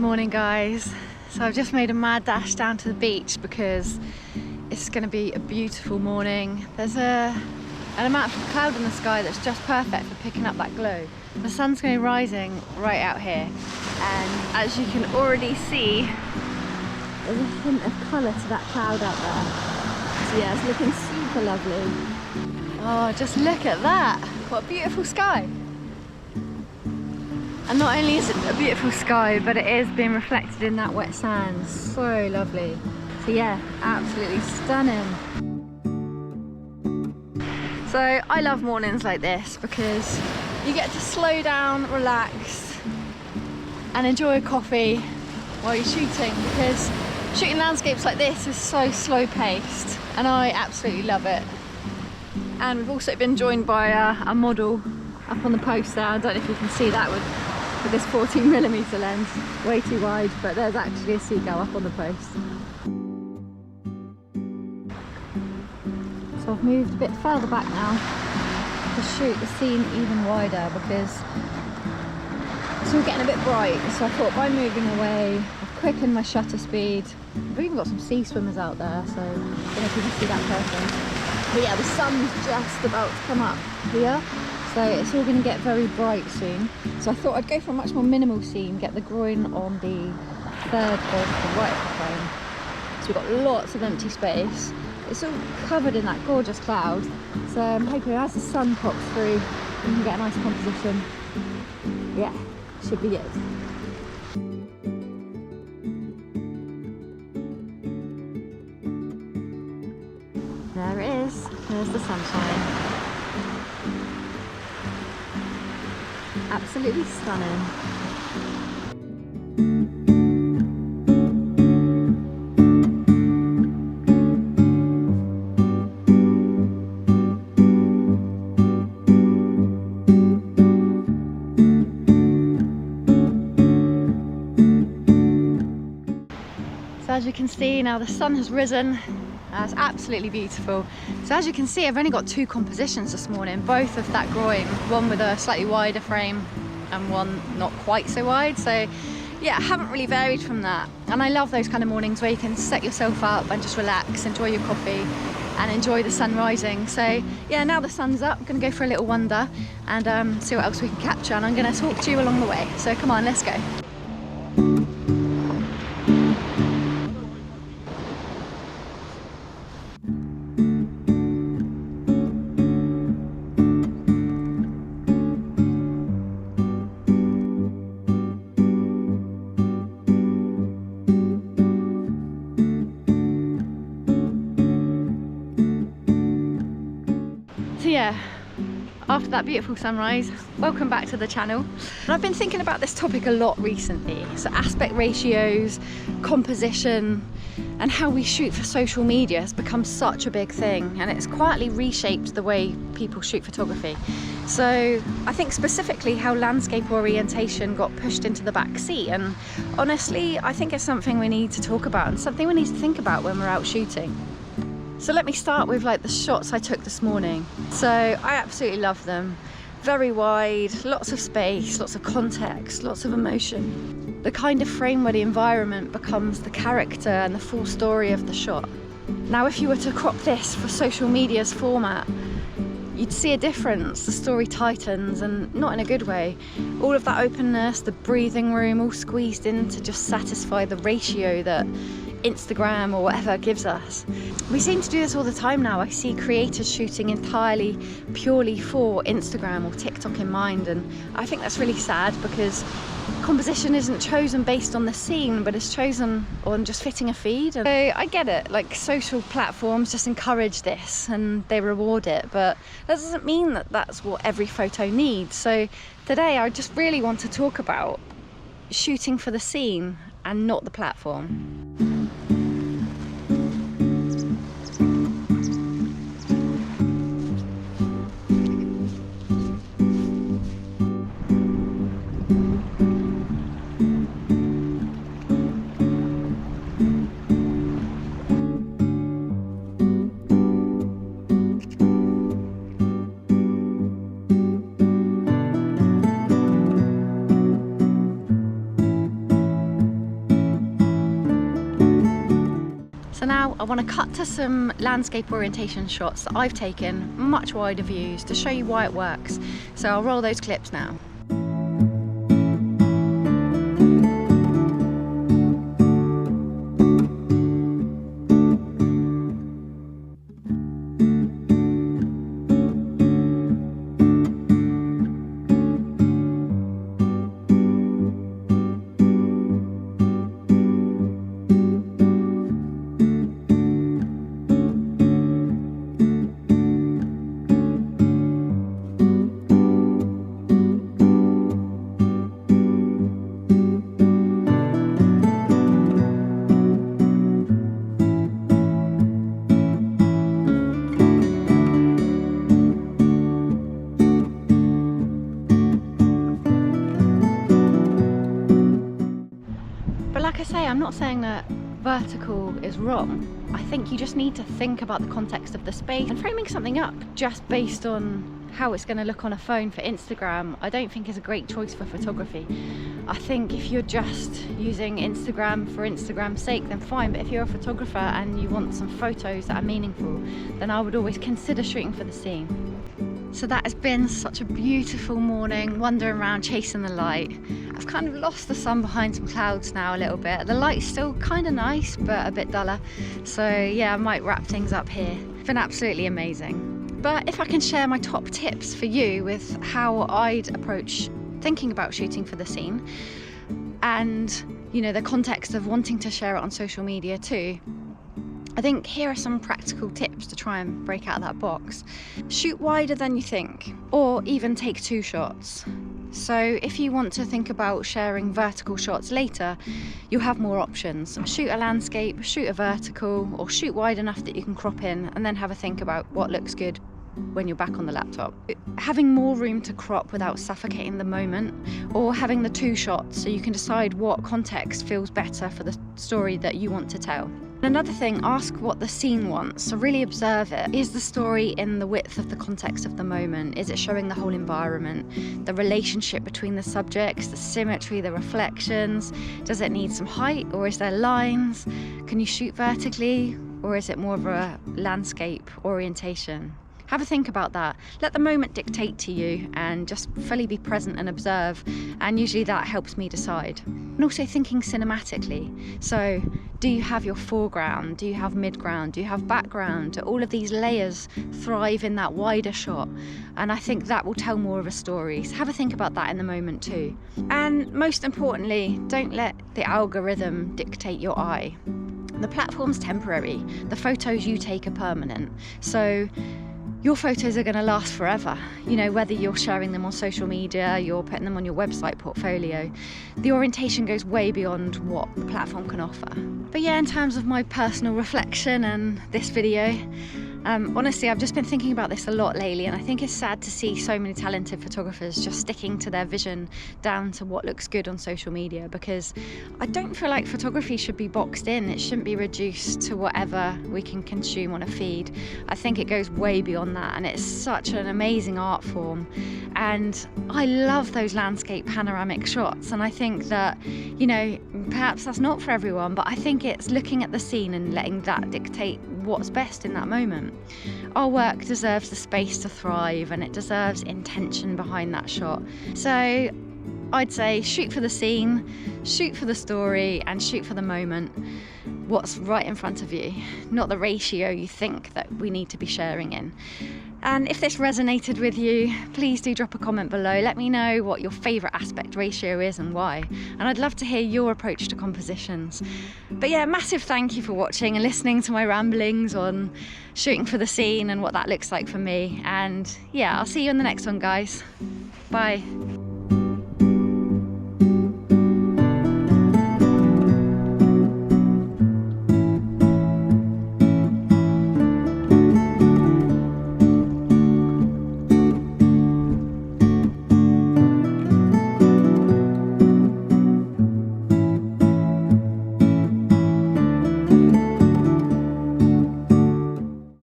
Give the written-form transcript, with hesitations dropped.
Morning guys. So I've just made a mad dash down to the beach because it's going to be a beautiful morning. There's an amount of cloud in the sky that's just perfect for picking up that glow. The sun's going to be rising right out here, and as you can already see, there's a hint of colour to that cloud out there. So yeah, it's looking super lovely. Oh, just look at that. What a beautiful sky. And not only is it a beautiful sky, but it is being reflected in that wet sand. So lovely. So yeah, absolutely stunning. So I love mornings like this because you get to slow down, relax, and enjoy a coffee while you're shooting, because shooting landscapes like this is so slow paced and I absolutely love it. And we've also been joined by a model up on the post there. I don't know if you can see that with this 14mm lens, way too wide, but there's actually a seagull up on the post. So I've moved a bit further back now to shoot the scene even wider because it's all getting a bit bright. So I thought by moving away, I've quickened my shutter speed. I've even got some sea swimmers out there, so I don't know if you can see that person. But yeah, the sun's just about to come up here. So it's all going to get very bright soon. So I thought I'd go for a much more minimal scene, get the groin on the third or the right of the frame. So we've got lots of empty space. It's all covered in that gorgeous cloud. So I'm hoping as the sun pops through, we can get a nice composition. Yeah, should be good. There it is. There's the sunshine. Absolutely stunning. So as you can see now, the sun has risen. It's absolutely beautiful. So as you can see, I've only got two compositions this morning, both of that groin, one with a slightly wider frame and one not quite so wide. So yeah, I haven't really varied from that. And I love those kind of mornings where you can set yourself up and just relax, enjoy your coffee and enjoy the sun rising. So yeah, now the sun's up, I'm gonna go for a little wander and see what else we can capture, and I'm gonna talk to you along the way. So come on, let's go. So yeah, after that beautiful sunrise, welcome back to the channel. And I've been thinking about this topic a lot recently. So aspect ratios, composition, and how we shoot for social media has become such a big thing, and it's quietly reshaped the way people shoot photography. So I think specifically how landscape orientation got pushed into the back seat, and honestly I think it's something we need to talk about and something we need to think about when we're out shooting. So let me start with like the shots I took this morning. So I absolutely love them. Very wide, lots of space, lots of context, lots of emotion. The kind of frame where the environment becomes the character and the full story of the shot. Now if you were to crop this for social media's format, you'd see a difference. The story tightens, and not in a good way. All of that openness, the breathing room, all squeezed in to just satisfy the ratio that Instagram or whatever gives us. We seem to do this all the time now. I see creators shooting entirely purely for Instagram or TikTok in mind, and I think that's really sad because composition isn't chosen based on the scene, but it's chosen on just fitting a feed. And so I get it, like social platforms just encourage this and they reward it, but that doesn't mean that that's what every photo needs. So today I just really want to talk about shooting for the scene and not the platform. I want to cut to some landscape orientation shots that I've taken, much wider views, to show you why it works. So I'll roll those clips now. Like I say, I'm not saying that vertical is wrong. I think you just need to think about the context of the space, and framing something up just based on how it's going to look on a phone for Instagram, I don't think is a great choice for photography. I think if you're just using Instagram for Instagram's sake, then fine, but if you're a photographer and you want some photos that are meaningful, then I would always consider shooting for the scene. So that has been such a beautiful morning, wandering around chasing the light. I've kind of lost the sun behind some clouds now a little bit. The light's still kind of nice, but a bit duller. So yeah, I might wrap things up here. It's been absolutely amazing. But if I can share my top tips for you with how I'd approach thinking about shooting for the scene, and you know, the context of wanting to share it on social media too, I think here are some practical tips to try and break out of that box. Shoot wider than you think, or even take 2 shots. So if you want to think about sharing vertical shots later, you'll have more options. Shoot a landscape, shoot a vertical, or shoot wide enough that you can crop in, and then have a think about what looks good when you're back on the laptop. Having more room to crop without suffocating the moment, or having the 2 shots so you can decide what context feels better for the story that you want to tell. Another thing, ask what the scene wants, so really observe it. Is the story in the width of the context of the moment? Is it showing the whole environment, the relationship between the subjects, the symmetry, the reflections? Does it need some height, or is there lines? Can you shoot vertically, or is it more of a landscape orientation? Have a think about that. Let the moment dictate to you, and just fully be present and observe, and usually that helps me decide. And also thinking cinematically. So do you have your foreground? Do you have midground? Do you have background? Do all of these layers thrive in that wider shot? And I think that will tell more of a story. So have a think about that in the moment too. And most importantly, don't let the algorithm dictate your eye. The platform's temporary. The photos you take are permanent. So your photos are going to last forever. You know, whether you're sharing them on social media, you're putting them on your website portfolio, the orientation goes way beyond what the platform can offer. But yeah, in terms of my personal reflection and this video, honestly, I've just been thinking about this a lot lately, and I think it's sad to see so many talented photographers just sticking to their vision down to what looks good on social media, because I don't feel like photography should be boxed in. It shouldn't be reduced to whatever we can consume on a feed. I think it goes way beyond that, and it's such an amazing art form. And I love those landscape panoramic shots, and I think that, you know, perhaps that's not for everyone, but I think it's looking at the scene and letting that dictate what's best in that moment. Our work deserves the space to thrive, and it deserves intention behind that shot. So I'd say shoot for the scene, shoot for the story, and shoot for the moment. What's right in front of you, not the ratio you think that we need to be sharing in. And if this resonated with you, please do drop a comment below. Let me know what your favourite aspect ratio is and why. And I'd love to hear your approach to compositions. But yeah, massive thank you for watching and listening to my ramblings on shooting for the scene and what that looks like for me. And yeah, I'll see you in the next one, guys. Bye.